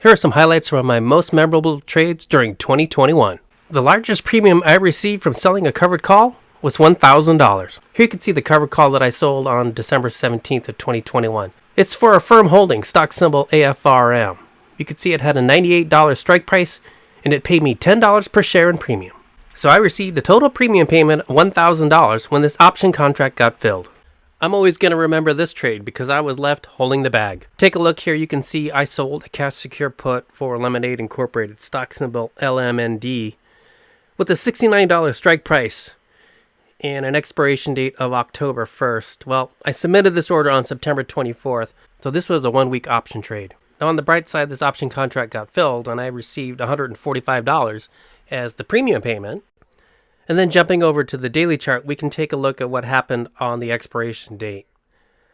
Here are some highlights from my most memorable trades during 2021. The largest premium I received from selling a covered call was $1,000. Here you can see the covered call that I sold on December 17th of 2021. It's for a firm holding, stock symbol AFRM. You can see it had a $98 strike price and it paid me $10 per share in premium. So I received a total premium payment of $1,000 when this option contract got filled. I'm always going to remember this trade because I was left holding the bag. Take a look here. You can see I sold a cash secure put for Lemonade Incorporated, stock symbol LMND, with a $69 strike price and an expiration date of October 1st. Well, I submitted this order on September 24th, so this was a one-week option trade. Now on the bright side, this option contract got filled and I received $145 as the premium payment. And then jumping over to the daily chart, we can take a look at what happened on the expiration date.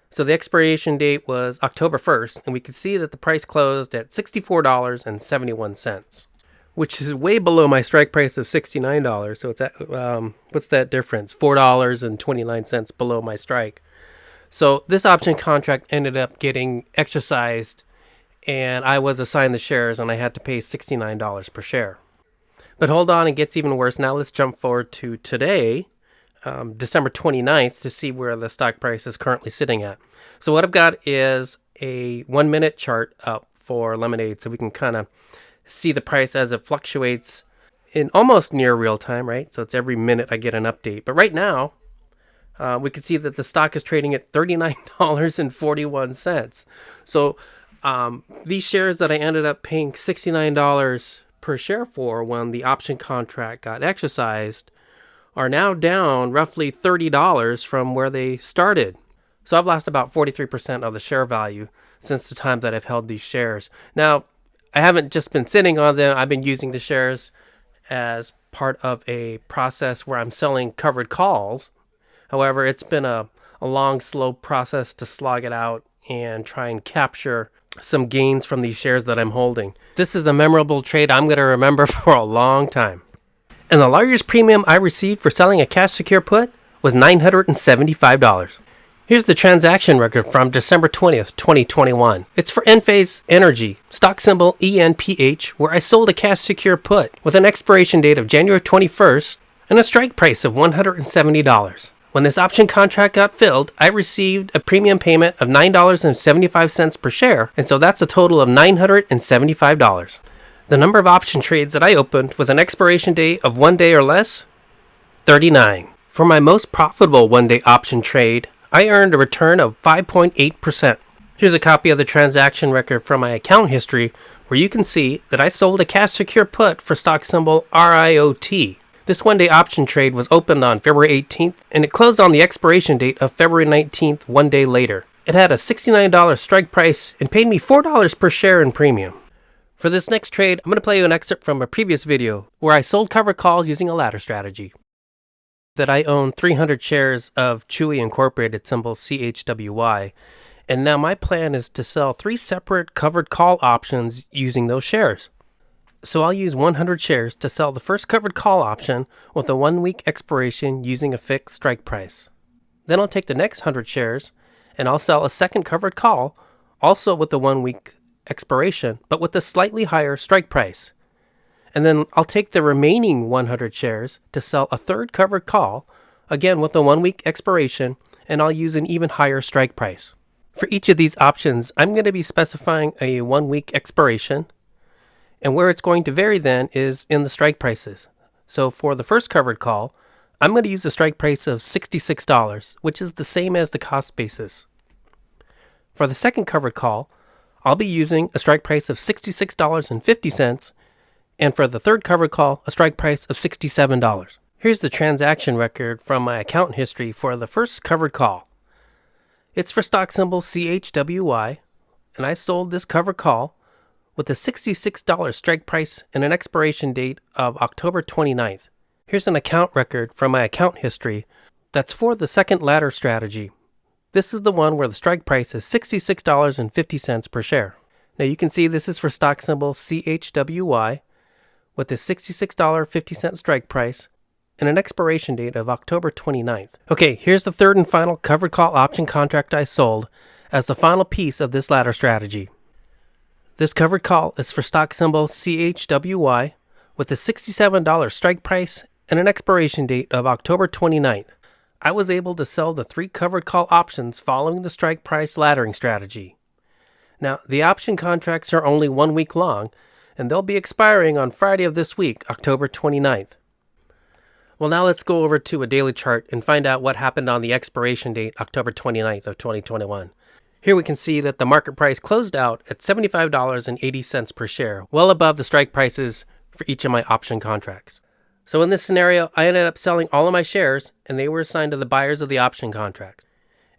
So the expiration date was October 1st, and we can see that the price closed at $64.71, which is way below my strike price of $69. So it's at, what's that difference? $4.29 below my strike. So this option contract ended up getting exercised, and I was assigned the shares, and I had to pay $69 per share. But hold on, it gets even worse. Now let's jump forward to today, December 29th, to see where the stock price is currently sitting at. So what I've got is a 1-minute chart up for Lemonade, so we can kind of see the price as it fluctuates in almost near real time, right? So it's every minute I get an update. But right now, we can see that the stock is trading at $39.41. So these shares that I ended up paying $69 per share for when the option contract got exercised are now down roughly $30 from where they started. So I've lost about 43% of the share value since the time that I've held these shares. Now, I haven't just been sitting on them. I've been using the shares as part of a process where I'm selling covered calls. However, it's been a long, slow process to slog it out and try and capture some gains from these shares that I'm holding. This is a memorable trade I'm going to remember for a long time. And the largest premium I received for selling a cash secure put was $975. Here's the transaction record from December 20th, 2021. It's for Enphase Energy, stock symbol ENPH, where I sold a cash secure put with an expiration date of January 21st and a strike price of $170. When this option contract got filled, I received a premium payment of $9.75 per share, and so that's a total of $975. The number of option trades that I opened with an expiration date of 1 day or less, 39. For my most profitable one-day option trade, I earned a return of 5.8%. Here's a copy of the transaction record from my account history, where you can see that I sold a cash secure put for stock symbol RIOT. This one-day option trade was opened on February 18th, and it closed on the expiration date of February 19th, 1 day later. It had a $69 strike price and paid me $4 per share in premium. For this next trade, I'm going to play you an excerpt from a previous video where I sold covered calls using a ladder strategy. That I own 300 shares of Chewy Incorporated, symbol CHWY, and now my plan is to sell 3 separate covered call options using those shares. So I'll use 100 shares to sell the first covered call option with a 1-week expiration using a fixed strike price. Then I'll take the next 100 shares and I'll sell a second covered call, also with a 1-week expiration, but with a slightly higher strike price. And then I'll take the remaining 100 shares to sell a third covered call, again with a 1-week expiration, and I'll use an even higher strike price. For each of these options, I'm going to be specifying a 1-week expiration, and where it's going to vary then is in the strike prices. So for the first covered call, I'm going to use a strike price of $66, which is the same as the cost basis. For the second covered call, I'll be using a strike price of $66.50, and for the third covered call, a strike price of $67. Here's the transaction record from my account history for the first covered call. It's for stock symbol CHWY, and I sold this covered call with a $66 strike price and an expiration date of October 29th. Here's an account record from my account history that's for the second ladder strategy. This is the one where the strike price is $66.50 per share. Now you can see this is for stock symbol CHWY with a $66.50 strike price and an expiration date of October 29th. Okay, here's the third and final covered call option contract I sold as the final piece of this ladder strategy. This covered call is for stock symbol CHWY with a $67 strike price and an expiration date of October 29th. I was able to sell the 3 covered call options following the strike price laddering strategy. Now, the option contracts are only 1 week long, and they'll be expiring on Friday of this week, October 29th. Well, now let's go over to a daily chart and find out what happened on the expiration date, October 29th of 2021. Here we can see that the market price closed out at $75.80 per share, well above the strike prices for each of my option contracts. So in this scenario, I ended up selling all of my shares, and they were assigned to the buyers of the option contracts.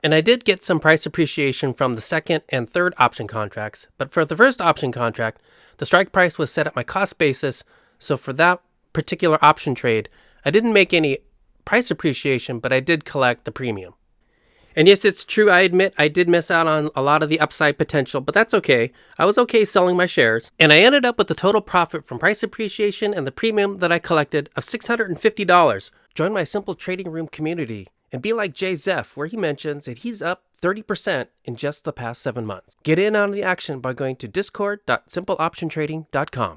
And I did get some price appreciation from the second and third option contracts, but for the first option contract, the strike price was set at my cost basis, so for that particular option trade, I didn't make any price appreciation, but I did collect the premium. And yes, it's true, I admit I did miss out on a lot of the upside potential, but that's okay. I was okay selling my shares, and I ended up with a total profit from price appreciation and the premium that I collected of $650. Join my Simple Trading Room community and be like Jay Zeff, where he mentions that he's up 30% in just the past 7 months. Get in on the action by going to discord.simpleoptiontrading.com.